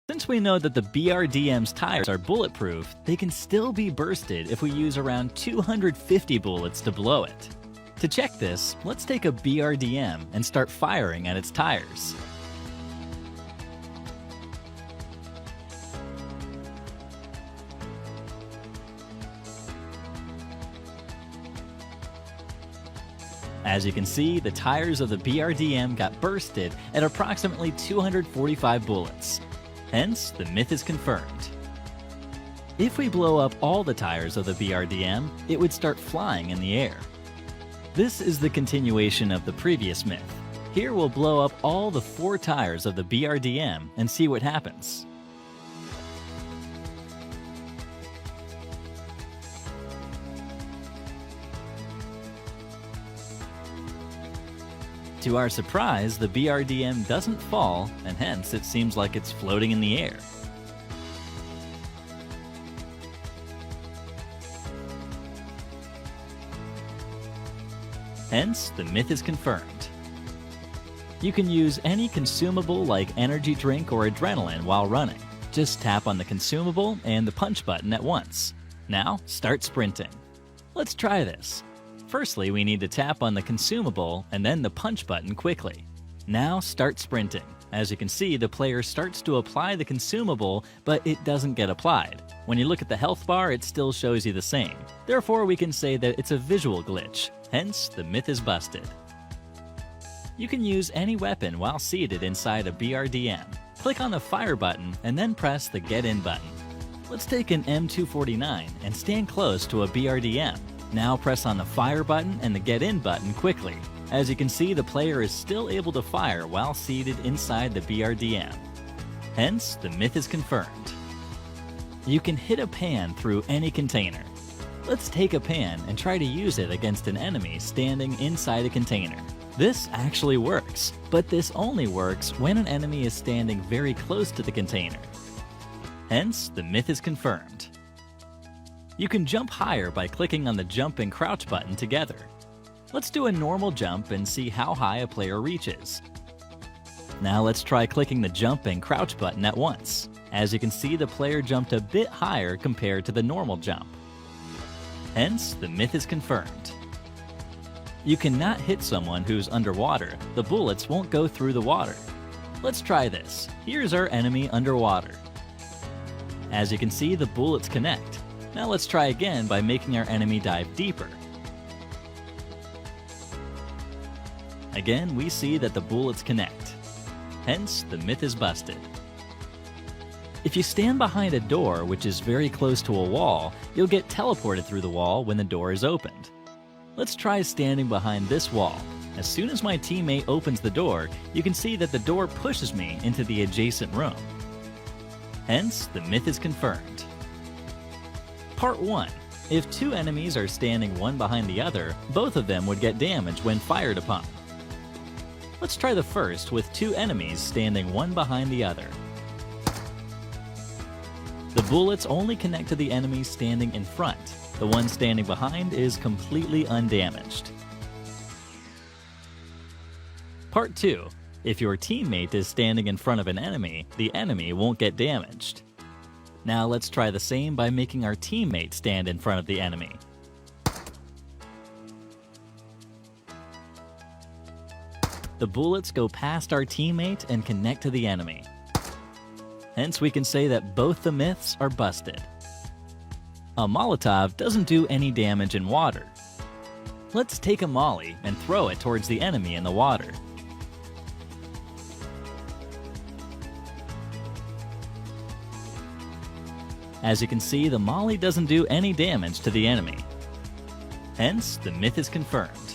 Since we know that the BRDM's tires are bulletproof, they can still be bursted if we use around 250 bullets to blow it. To check this, let's take a BRDM and start firing at its tires. As you can see, the tires of the BRDM got bursted at approximately 245 bullets. Hence, the myth is confirmed. If we blow up all the tires of the BRDM, it would start flying in the air. This is the continuation of the previous myth. Here we'll blow up all the 4 tires of the BRDM and see what happens. To our surprise, the BRDM doesn't fall, and hence it seems like it's floating in the air. Hence, the myth is confirmed. You can use any consumable like energy drink or adrenaline while running. Just tap on the consumable and the punch button at once. Now, start sprinting. Let's try this. Firstly, we need to tap on the consumable and then the punch button quickly. Now start sprinting. As you can see, the player starts to apply the consumable, but it doesn't get applied. When you look at the health bar, it still shows you the same. Therefore, we can say that it's a visual glitch. Hence, the myth is busted. You can use any weapon while seated inside a BRDM. Click on the fire button and then press the get in button. Let's take an M249 and stand close to a BRDM. Now press on the fire button and the get in button quickly. As you can see, the player is still able to fire while seated inside the BRDM. Hence, the myth is confirmed. You can hit a pan through any container. Let's take a pan and try to use it against an enemy standing inside a container. This actually works, but this only works when an enemy is standing very close to the container. Hence, the myth is confirmed. You can jump higher by clicking on the jump and crouch button together. Let's do a normal jump and see how high a player reaches. Now let's try clicking the jump and crouch button at once. As you can see, the player jumped a bit higher compared to the normal jump. Hence, the myth is confirmed. You cannot hit someone who's underwater. The bullets won't go through the water. Let's try this. Here's our enemy underwater. As you can see, the bullets connect. Now let's try again by making our enemy dive deeper. Again, we see that the bullets connect. Hence, the myth is busted. If you stand behind a door which is very close to a wall, you'll get teleported through the wall when the door is opened. Let's try standing behind this wall. As soon as my teammate opens the door, you can see that the door pushes me into the adjacent room. Hence, the myth is confirmed. Part 1. If 2 enemies are standing one behind the other, both of them would get damage when fired upon. Let's try the first with 2 enemies standing one behind the other. The bullets only connect to the enemies standing in front. The one standing behind is completely undamaged. Part 2. If your teammate is standing in front of an enemy, the enemy won't get damaged. Now let's try the same by making our teammate stand in front of the enemy. The bullets go past our teammate and connect to the enemy. Hence, we can say that both the myths are busted. A Molotov doesn't do any damage in water. Let's take a molly and throw it towards the enemy in the water. As you can see, the molly doesn't do any damage to the enemy. Hence, the myth is confirmed.